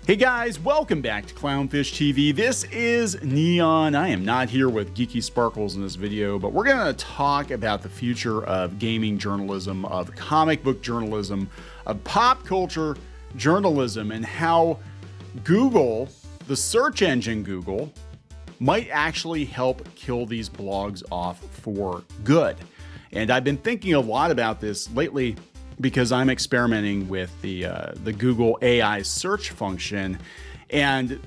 Hey guys, welcome back to Clownfish TV. This is Neon. I am not here with Geeky Sparkles in this video, but we're going to talk about the future of gaming journalism, of comic book journalism, of pop culture journalism, and how Google, the search engine Google, might actually help kill these blogs off for good. And I've been thinking a lot about this lately because I'm experimenting with the Google AI search function, and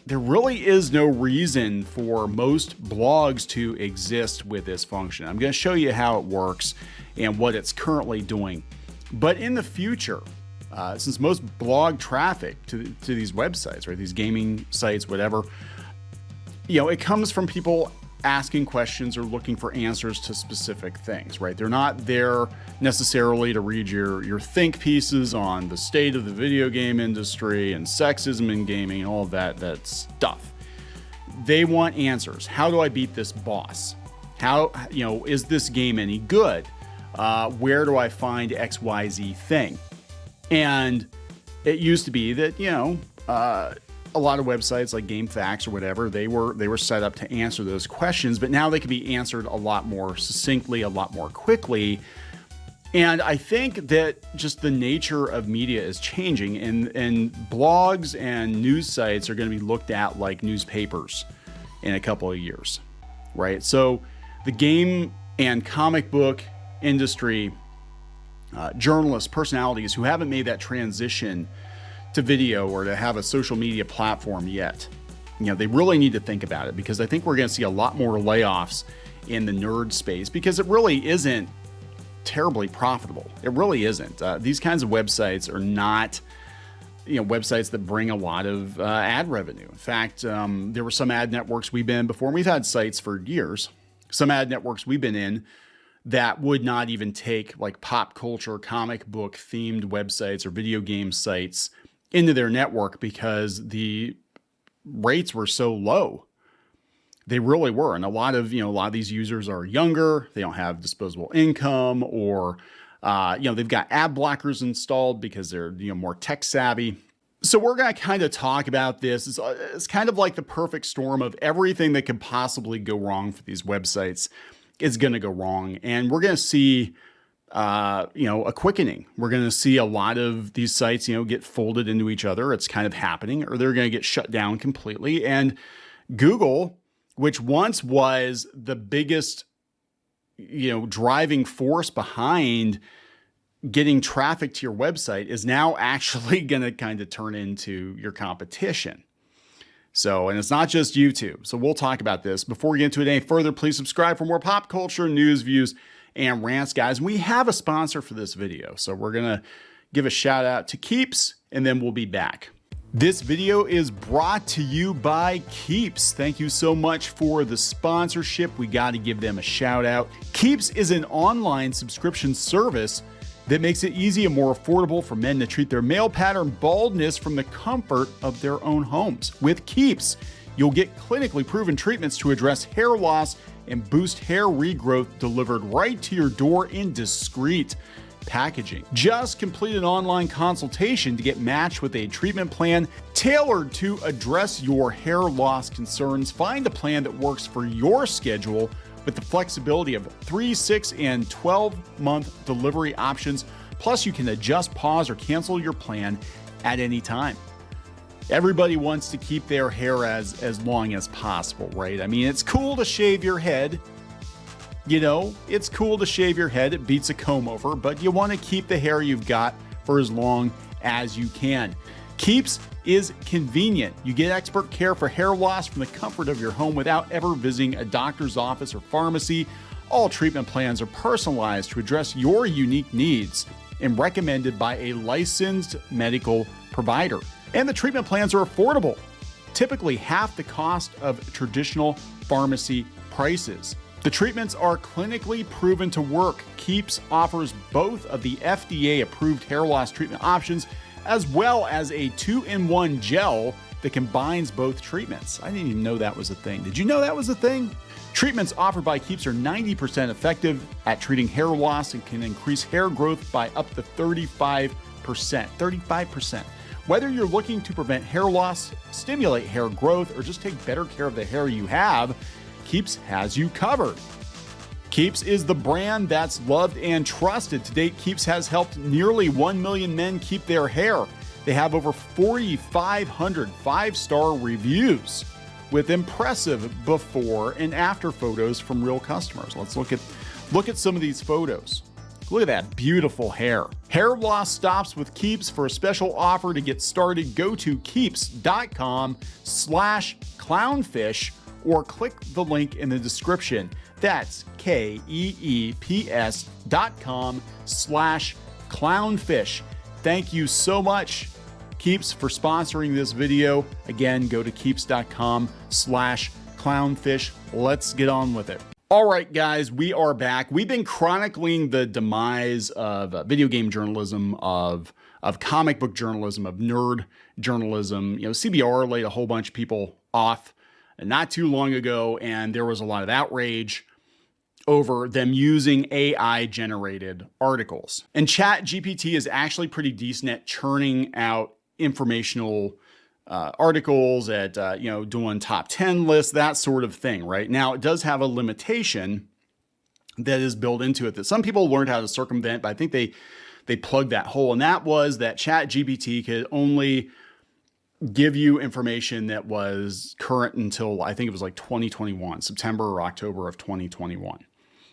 there really is no reason for most blogs to exist with this function. I'm going to show you how it works and what it's currently doing. But in the future, since most blog traffic to these websites, right, these gaming sites, whatever, it comes from people asking questions or looking for answers to specific things, right? They're not there necessarily to read your think pieces on the state of the video game industry and sexism in gaming and all of that stuff. They want answers. How do I beat this boss? How, is this game any good? Where do I find XYZ thing? And it used to be that, a lot of websites like GameFAQs or whatever, they were set up to answer those questions, but now they can be answered a lot more succinctly, a lot more quickly. And I think that just the nature of media is changing, and blogs and news sites are going to be looked at like newspapers in a couple of years, right? So the game and comic book industry, journalists, personalities who haven't made that transition to video or to have a social media platform yet, they really need to think about it, because I think we're going to see a lot more layoffs in the nerd space, because it really isn't terribly profitable. It really isn't. These kinds of websites are not, websites that bring a lot of ad revenue. In fact, there were some ad networks we've been in before, and we've had sites for years, some ad networks we've been in that would not even take like pop culture, comic book themed websites or video game sites into their network because the rates were so low. They really were. And a lot of these users are younger. They don't have disposable income, or, they've got ad blockers installed because they're, more tech savvy. So we're going to kind of talk about this. It's kind of like the perfect storm of everything that could possibly go wrong for these websites is going to go wrong. And we're going to see a quickening. We're going to see a lot of these sites, get folded into each other. It's kind of happening, or they're going to get shut down completely. And Google, which once was the biggest, driving force behind getting traffic to your website, is now actually going to kind of turn into your competition. So, and it's not just YouTube. So we'll talk about this. Before we get into it any further, please subscribe for more pop culture, news, views, and rants, guys. We have a sponsor for this video, so we're gonna give a shout out to Keeps, and then we'll be back. This video is brought to you by Keeps. Thank you so much for the sponsorship. We got to give them a shout out. Keeps is an online subscription service that makes it easy and more affordable for men to treat their male pattern baldness from the comfort of their own homes. With Keeps, you'll get clinically proven treatments to address hair loss and boost hair regrowth delivered right to your door in discreet packaging. Just complete an online consultation to get matched with a treatment plan tailored to address your hair loss concerns. Find a plan that works for your schedule with the flexibility of 3, 6, and 12-month delivery options. Plus, you can adjust, pause, or cancel your plan at any time. Everybody wants to keep their hair as long as possible, right? I mean, it's cool to shave your head. It's cool to shave your head. It beats a comb over, but you want to keep the hair you've got for as long as you can. Keeps is convenient. You get expert care for hair loss from the comfort of your home without ever visiting a doctor's office or pharmacy. All treatment plans are personalized to address your unique needs and recommended by a licensed medical provider. And the treatment plans are affordable, typically half the cost of traditional pharmacy prices. The treatments are clinically proven to work. Keeps offers both of the FDA-approved hair loss treatment options, as well as a 2-in-1 gel that combines both treatments. I didn't even know that was a thing. Did you know that was a thing? Treatments offered by Keeps are 90% effective at treating hair loss and can increase hair growth by up to 35%. 35%. Whether you're looking to prevent hair loss, stimulate hair growth, or just take better care of the hair you have, Keeps has you covered. Keeps is the brand that's loved and trusted. To date, Keeps has helped nearly 1 million men keep their hair. They have over 4,500 five-star reviews with impressive before and after photos from real customers. Let's look at some of these photos. Look at that beautiful hair. Hair loss stops with Keeps. For a special offer to get started, go to keeps.com/clownfish or click the link in the description. That's KEEPS.com/clownfish. Thank you so much, Keeps, for sponsoring this video. Again, go to keeps.com/clownfish. Let's get on with it. All right, guys, we are back. We've been chronicling the demise of video game journalism, of comic book journalism, of nerd journalism. You know, CBR laid a whole bunch of people off not too long ago, and there was a lot of outrage over them using AI-generated articles. And ChatGPT is actually pretty decent at churning out informational articles, at doing top 10 lists, that sort of thing, right? Now, it does have a limitation that is built into it that some people learned how to circumvent, but I think they plugged that hole, and that was that ChatGPT could only give you information that was current until, I think it was like 2021, September or October of 2021.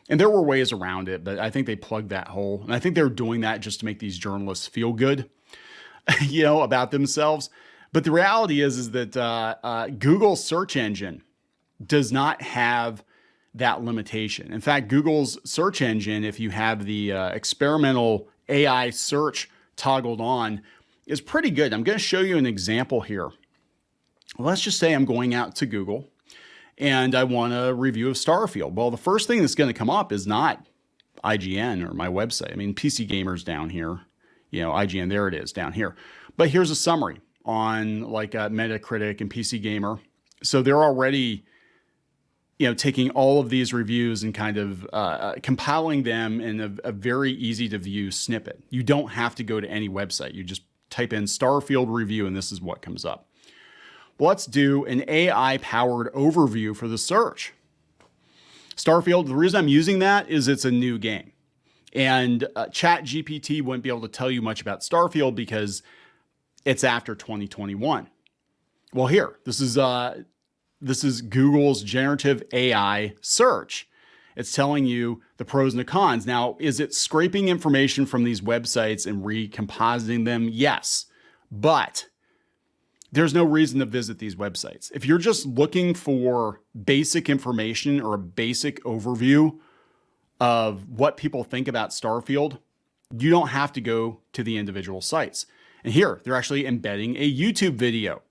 And there were ways around it, but I think they plugged that hole. And I think they're doing that just to make these journalists feel good, about themselves. But the reality is that Google's search engine does not have that limitation. In fact, Google's search engine, if you have the experimental AI search toggled on, is pretty good. I'm going to show you an example here. Let's just say I'm going out to Google and I want a review of Starfield. Well, the first thing that's going to come up is not IGN or my website. I mean, PC Gamer's down here, IGN, there it is down here. But here's a summary on like Metacritic and PC Gamer. So they're already, taking all of these reviews and kind of compiling them in a very easy to view snippet. You don't have to go to any website. You just type in Starfield review and this is what comes up. Well, let's do an AI-powered overview for the search. Starfield, the reason I'm using that is it's a new game. And ChatGPT wouldn't be able to tell you much about Starfield because it's after 2021. Well, here, this is Google's generative AI search. It's telling you the pros and the cons. Now, is it scraping information from these websites and recompositing them? Yes, but there's no reason to visit these websites. If you're just looking for basic information or a basic overview of what people think about Starfield, you don't have to go to the individual sites. And here, they're actually embedding a YouTube video.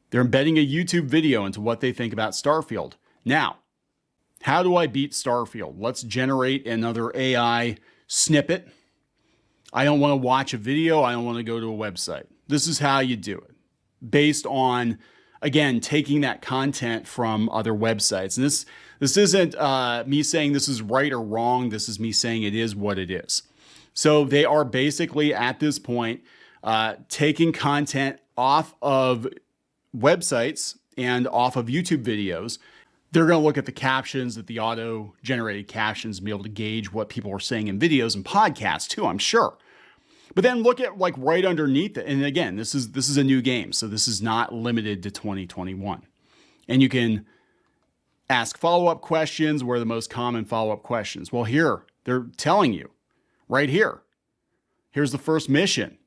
They're embedding a YouTube video into what they think about Starfield. Now, how do I beat Starfield? Let's generate another AI snippet. I don't want to watch a video. I don't want to go to a website. This is how you do it. Based on, again, taking that content from other websites. And this isn't me saying this is right or wrong. This is me saying it is what it is. So they are basically at this point taking content off of websites and off of YouTube videos. They're going to look at the captions, at the auto-generated captions, and be able to gauge what people are saying in videos and podcasts too, I'm sure. But then look at like right underneath it. And again, this is a new game, so this is not limited to 2021. And you can ask follow-up questions. What are the most common follow-up questions? Well, here, they're telling you right here. Here's the first mission.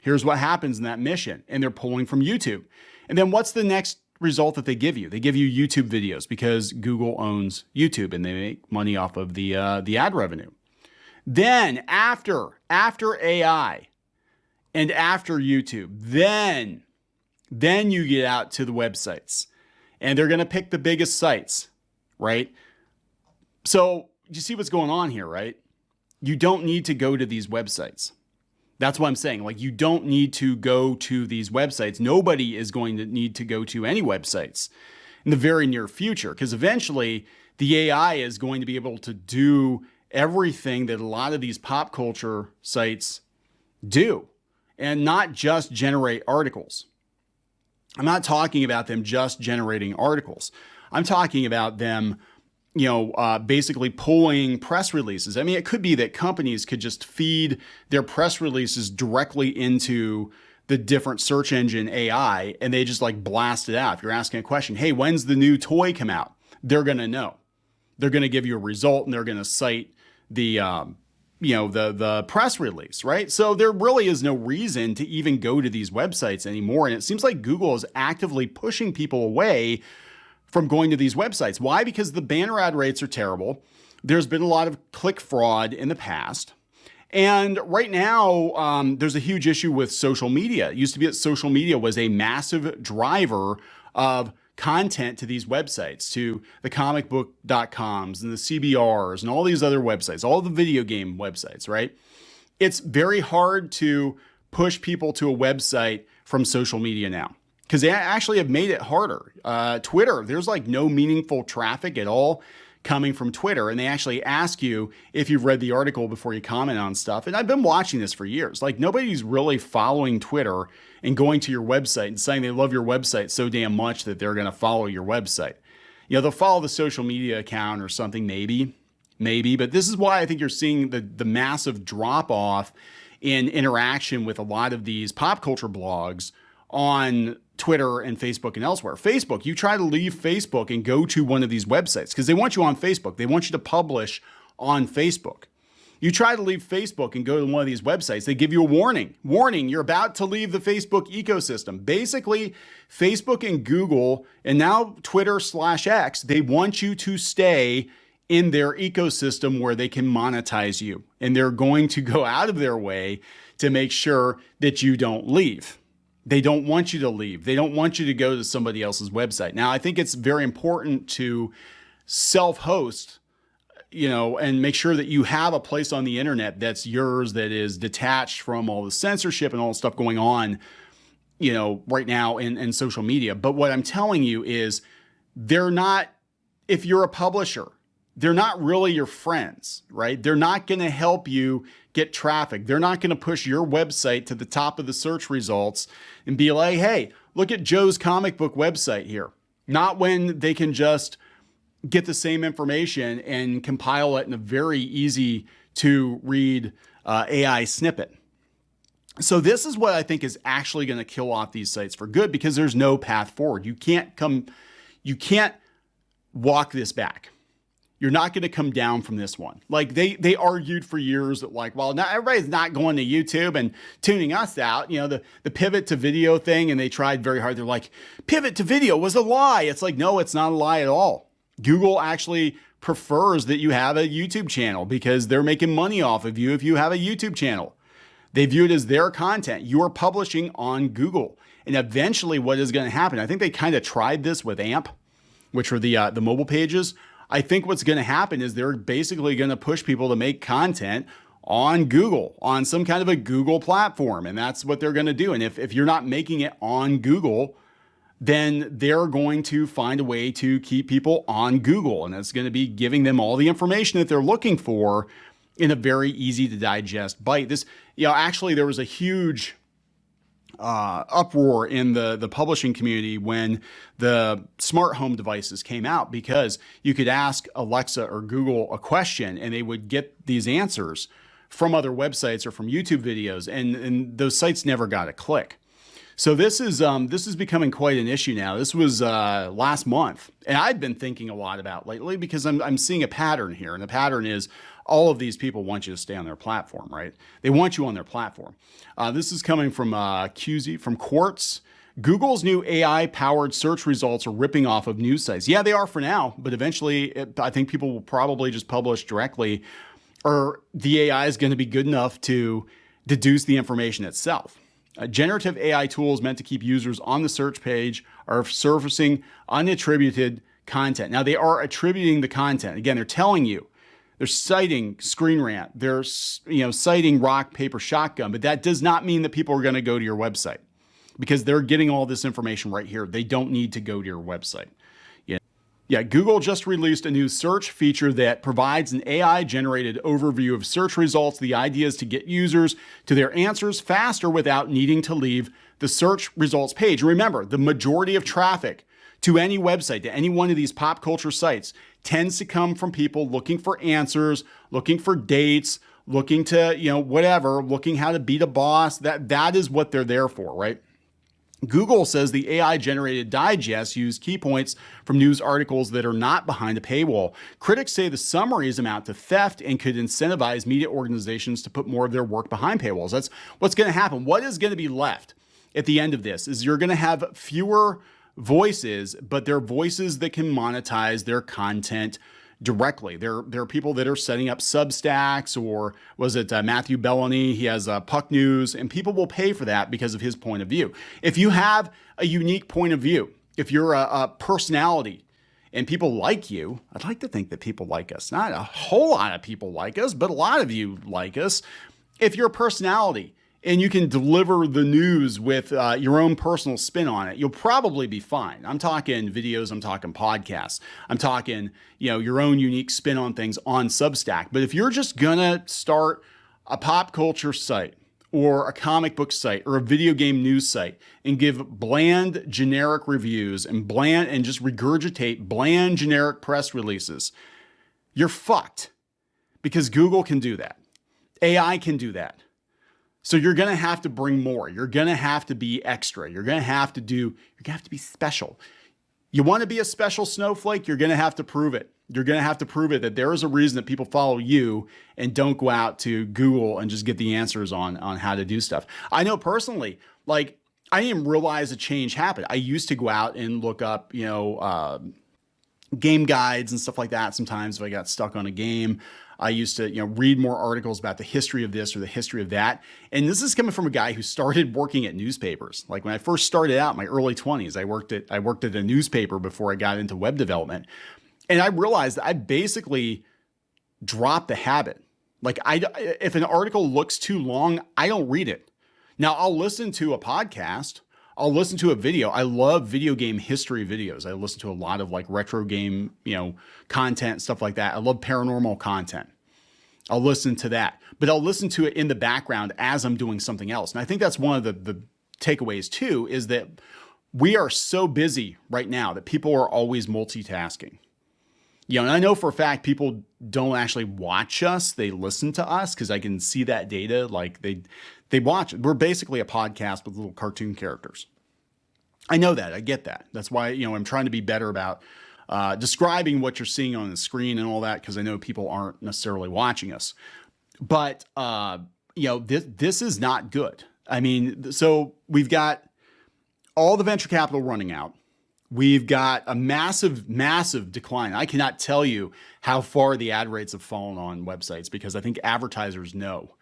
Here's what happens in that mission. And they're pulling from YouTube. And then what's the next result that they give you? They give you YouTube videos because Google owns YouTube and they make money off of the ad revenue. Then after AI and after YouTube, then you get out to the websites and they're going to pick the biggest sites, right? So you see what's going on here, right? You don't need to go to these websites. That's what I'm saying. Like, you don't need to go to these websites. Nobody is going to need to go to any websites in the very near future, because eventually the AI is going to be able to do everything that a lot of these pop culture sites do. and not just generate articles. I'm not talking about them just generating articles. I'm talking about them, basically pulling press releases. I mean, it could be that companies could just feed their press releases directly into the different search engine AI, and they just like blast it out. If you're asking a question, hey, when's the new toy come out? They're going to know. They're going to give you a result, and they're going to cite the press release, right? So there really is no reason to even go to these websites anymore. And it seems like Google is actively pushing people away from going to these websites. Why? Because the banner ad rates are terrible. There's been a lot of click fraud in the past. And right now, there's a huge issue with social media. It used to be that social media was a massive driver of content to these websites, to the comicbook.coms and the CBRs and all these other websites, all the video game websites, right? It's very hard to push people to a website from social media now because they actually have made it harder. Twitter, there's like no meaningful traffic at all coming from Twitter. And they actually ask you if you've read the article before you comment on stuff. And I've been watching this for years. Like nobody's really following Twitter and going to your website and saying they love your website so damn much that they're going to follow your website. They'll follow the social media account or something, maybe. But this is why I think you're seeing the massive drop off in interaction with a lot of these pop culture blogs on Twitter and Facebook and elsewhere. Facebook, you try to leave Facebook and go to one of these websites because they want you on Facebook. They want you to publish on Facebook. You try to leave Facebook and go to one of these websites, they give you a warning. Warning, you're about to leave the Facebook ecosystem. Basically, Facebook and Google, and now Twitter/X, they want you to stay in their ecosystem where they can monetize you. And they're going to go out of their way to make sure that you don't leave. They don't want you to leave. They don't want you to go to somebody else's website. Now, I think it's very important to self-host, and make sure that you have a place on the internet that's yours, that is detached from all the censorship and all the stuff going on, right now in social media. But what I'm telling you is if you're a publisher, they're not really your friends, right? They're not going to help you get traffic. They're not going to push your website to the top of the search results and be like, hey, look at Joe's comic book website here. Not when they can just get the same information and compile it in a very easy to read AI snippet. So this is what I think is actually going to kill off these sites for good because there's no path forward. You can't walk this back. You're not going to come down from this one. Like they argued for years that well, not everybody's not going to YouTube and tuning us out. The pivot to video thing, and they tried very hard. They're like, pivot to video was a lie. It's like, no, it's not a lie at all. Google actually prefers that you have a YouTube channel because they're making money off of you if you have a YouTube channel. They view it as their content. You are publishing on Google. And eventually what is going to happen, I think they kind of tried this with AMP, which were the mobile pages. I think what's going to happen is they're basically going to push people to make content on Google, on some kind of a Google platform. And that's what they're going to do. And if you're not making it on Google, then they're going to find a way to keep people on Google. And it's going to be giving them all the information that they're looking for in a very easy to digest bite. Actually, there was a huge uproar in the publishing community when the smart home devices came out because you could ask Alexa or Google a question and they would get these answers from other websites or from YouTube videos, and those sites never got a click. So this is becoming quite an issue now. This was last month, and I've been thinking a lot about lately because I'm seeing a pattern here, and the pattern is all of these people want you to stay on their platform, right? They want you on their platform. This is coming from QZ, from Quartz. Google's new AI-powered search results are ripping off of news sites. Yeah, they are for now, but eventually I think people will probably just publish directly, or the AI is going to be good enough to deduce the information itself. Generative AI tools meant to keep users on the search page are surfacing unattributed content. Now, they are attributing the content. Again, they're telling you. They're citing Screen Rant. They're citing Rock, Paper, Shotgun. But that does not mean that people are going to go to your website because they're getting all this information right here. They don't need to go to your website. Yeah, Google just released a new search feature that provides an AI-generated overview of search results. The idea is to get users to their answers faster without needing to leave the search results page. Remember, the majority of traffic to any website, to any one of these pop culture sites, tends to come from people looking for answers, looking for dates, looking to, whatever, looking how to beat a boss. That is what they're there for, right? Google says the AI-generated digests use key points from news articles that are not behind a paywall. Critics say the summaries amount to theft and could incentivize media organizations to put more of their work behind paywalls. That's what's going to happen. What is going to be left at the end of this is you're going to have fewer voices, but they're voices that can monetize their content directly. There are people that are setting up Substacks, or was it Matthew Bellany? He has Puck News, and people will pay for that because of his point of view. If you have a unique point of view, if you're a personality and people like you, I'd like to think that people like us. Not a whole lot of people like us, but a lot of you like us. If you're a personality and you can deliver the news with your own personal spin on it, you'll probably be fine. I'm talking videos, I'm talking podcasts, I'm talking, your own unique spin on things on Substack. But if you're just gonna start a pop culture site or a comic book site or a video game news site and give bland generic reviews and just regurgitate bland generic press releases, you're fucked, because Google can do that. AI can do that. So you're going to have to bring more. You're going to have to be extra. You're going to have to be special. You want to be a special snowflake? You're going to have to prove it. You're going to have to prove it that there is a reason that people follow you and don't go out to Google and just get the answers on how to do stuff. I know personally, I didn't even realize a change happened. I used to go out and look up, game guides and stuff like that. Sometimes if I got stuck on a game, I used to, read more articles about the history of this or the history of that. And this is coming from a guy who started working at newspapers. Like when I first started out in my early 20s, I worked at a newspaper before I got into web development. And I realized that I basically dropped the habit. If an article looks too long, I don't read it. Now I'll listen to a podcast. I'll listen to a video. I love video game history videos. I listen to a lot of retro game, content, stuff like that. I love paranormal content. I'll listen to that, but I'll listen to it in the background as I'm doing something else. And I think that's one of the takeaways too, is that we are so busy right now that people are always multitasking. And I know for a fact people don't actually watch us. They listen to us because I can see that data. They watch it. We're basically a podcast with little cartoon characters. I know that. I get that. That's why, I'm trying to be better about describing what you're seeing on the screen and all that, because I know people aren't necessarily watching us. But, this is not good. I mean, so we've got all the venture capital running out. We've got a massive, massive decline. I cannot tell you how far the ad rates have fallen on websites, because I think advertisers know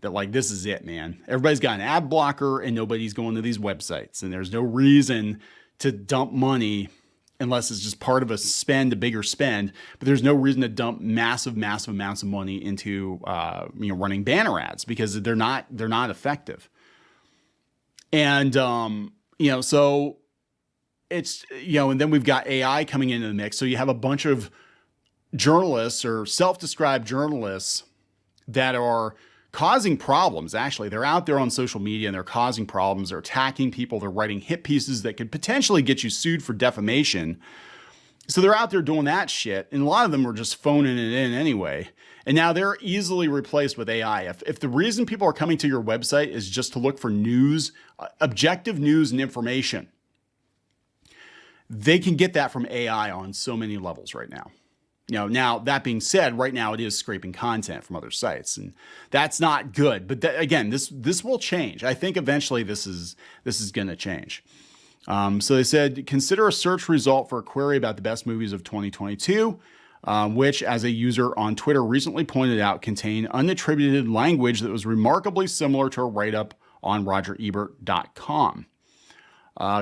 that this is it, man. Everybody's got an ad blocker and nobody's going to these websites, and there's no reason to dump money unless it's just part of a bigger spend. But there's no reason to dump massive, massive amounts of money into running banner ads, because they're not effective. And so it's and then we've got AI coming into the mix. So you have a bunch of journalists or self-described journalists that are causing problems. Actually, they're out there on social media and they're causing problems. They're attacking people. They're writing hit pieces that could potentially get you sued for defamation. So they're out there doing that shit. And a lot of them are just phoning it in anyway. And now they're easily replaced with AI. If the reason people are coming to your website is just to look for news, objective news and information, they can get that from AI on so many levels right now. Now that being said, right now it is scraping content from other sites, and that's not good. But again, this will change. I think eventually this is going to change. So they said, consider a search result for a query about the best movies of 2022, which, as a user on Twitter recently pointed out, contained unattributed language that was remarkably similar to a write-up on RogerEbert.com.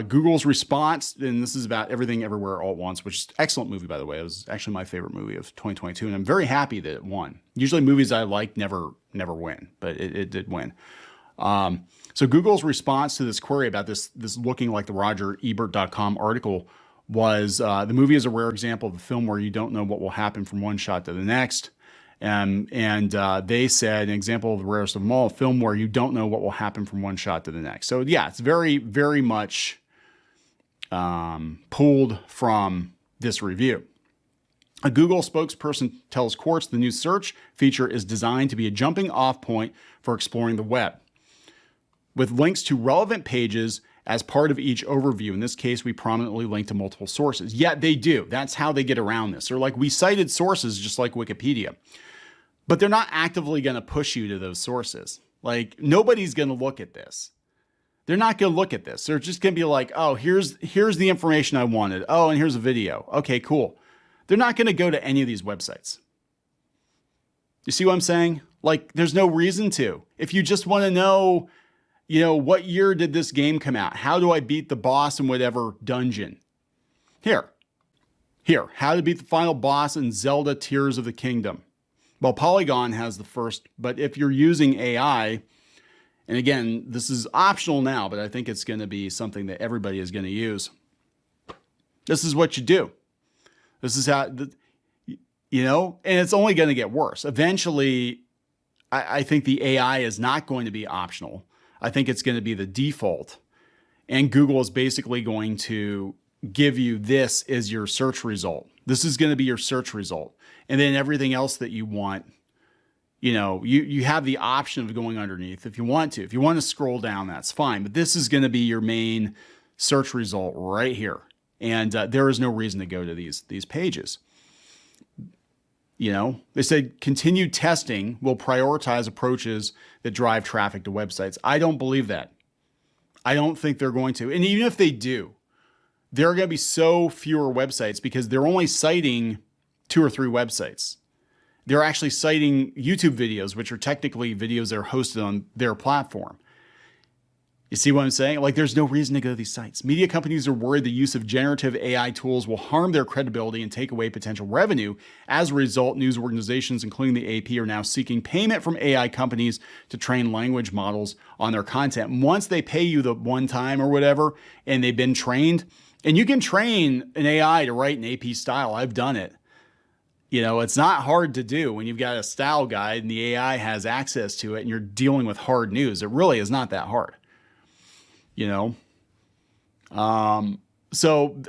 Google's response, and this is about Everything Everywhere All at Once, which is an excellent movie, by the way. It was actually my favorite movie of 2022, and I'm very happy that it won. Usually movies I like never win, but it did win. So Google's response to this query about this looking like the RogerEbert.com article was the movie is a rare example of a film where you don't know what will happen from one shot to the next. And they said an example of the rarest of them all, a film where you don't know what will happen from one shot to the next. So yeah, it's very, very much pulled from this review. A Google spokesperson tells Quartz the new search feature is designed to be a jumping off point for exploring the web, with links to relevant pages as part of each overview. In this case, we prominently link to multiple sources. Yet they do. That's how they get around this. They're like, we cited sources just like Wikipedia, but they're not actively going to push you to those sources. Like, nobody's going to look at this. They're not going to look at this. They're just going to be like, oh, here's the information I wanted. Oh, and here's a video. Okay, cool. They're not going to go to any of these websites. You see what I'm saying? Like, there's no reason to. If you just want to know, you know, what year did this game come out? How do I beat the boss in whatever dungeon? Here, how to beat the final boss in Zelda Tears of the Kingdom. Well, Polygon has the first, but if you're using AI, and again, this is optional now, but I think it's going to be something that everybody is going to use. This is what you do. This is how, you know, and it's only going to get worse. Eventually, I think the AI is not going to be optional. I think it's going to be the default. And Google is basically going to give you this as your search result. This is going to be your search result. And then everything else that you want, you know, you have the option of going underneath if you want to. If you want to scroll down, that's fine. But this is going to be your main search result right here. And there is no reason to go to these pages. You know, they said continued testing will prioritize approaches that drive traffic to websites. I don't believe that. I don't think they're going to. And even if they do, there are going to be so fewer websites because they're only citing 2 or 3 websites. They're actually citing YouTube videos, which are technically videos that are hosted on their platform. You see what I'm saying? Like, there's no reason to go to these sites. Media companies are worried the use of generative AI tools will harm their credibility and take away potential revenue. As a result, news organizations, including the AP, are now seeking payment from AI companies to train language models on their content. Once they pay you the one time or whatever, and they've been trained, and you can train an AI to write an AP style. I've done it. You know, it's not hard to do when you've got a style guide and the AI has access to it and you're dealing with hard news. It really is not that hard. You know, so,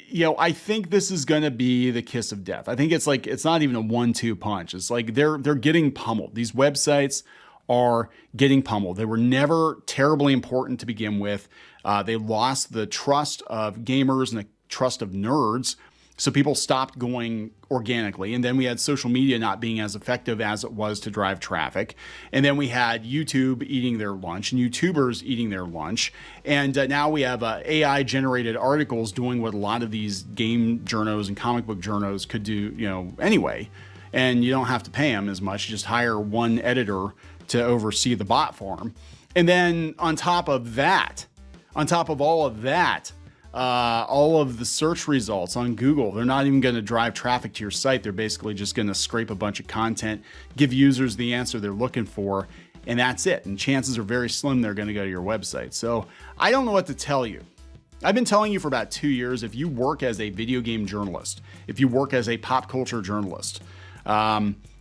you know, I think this is going to be the kiss of death. I think it's like, it's not even a 1-2 punch. It's like they're getting pummeled. These websites are getting pummeled. They were never terribly important to begin with. They lost the trust of gamers and the trust of nerds. So people stopped going organically. And then we had social media not being as effective as it was to drive traffic. And then we had YouTube eating their lunch and YouTubers eating their lunch. And now we have AI generated articles doing what a lot of these game journos and comic book journos could do, you know, anyway. And you don't have to pay them as much. You just hire one editor to oversee the bot farm. And then on top of that, on top of all of that, all of the search results on Google, they're not even going to drive traffic to your site. They're basically just going to scrape a bunch of content, give users the answer they're looking for, and that's it. And chances are very slim they're going to go to your website. So I don't know what to tell you. I've been telling you for about 2 years, if you work as a video game journalist, if you work as a pop culture journalist,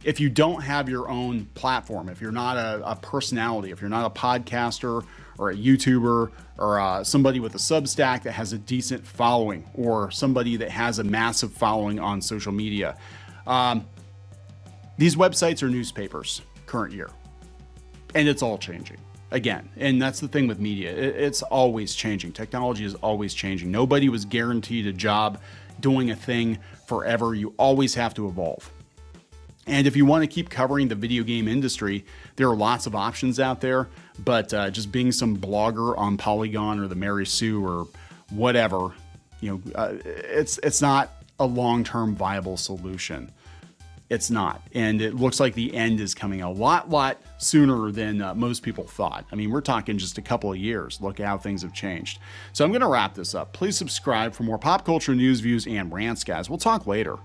if you don't have your own platform, if you're not a personality, if you're not a podcaster or a YouTuber or somebody with a Substack that has a decent following, or somebody that has a massive following on social media, these websites are newspapers current year, and it's all changing again. And that's the thing with media. It's always changing. Technology is always changing. Nobody was guaranteed a job doing a thing forever. You always have to evolve. And if you want to keep covering the video game industry, there are lots of options out there, but just being some blogger on Polygon or the Mary Sue or whatever, you know, it's not a long-term viable solution. It's not. And it looks like the end is coming a lot sooner than most people thought. I mean, we're talking just a couple of years. Look how things have changed. So I'm going to wrap this up. Please subscribe for more pop culture news, views, and rants, guys. We'll talk later.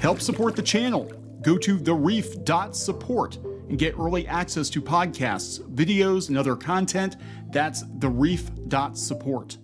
Help support the channel. Go to thereef.support and get early access to podcasts, videos, and other content. That's thereef.support.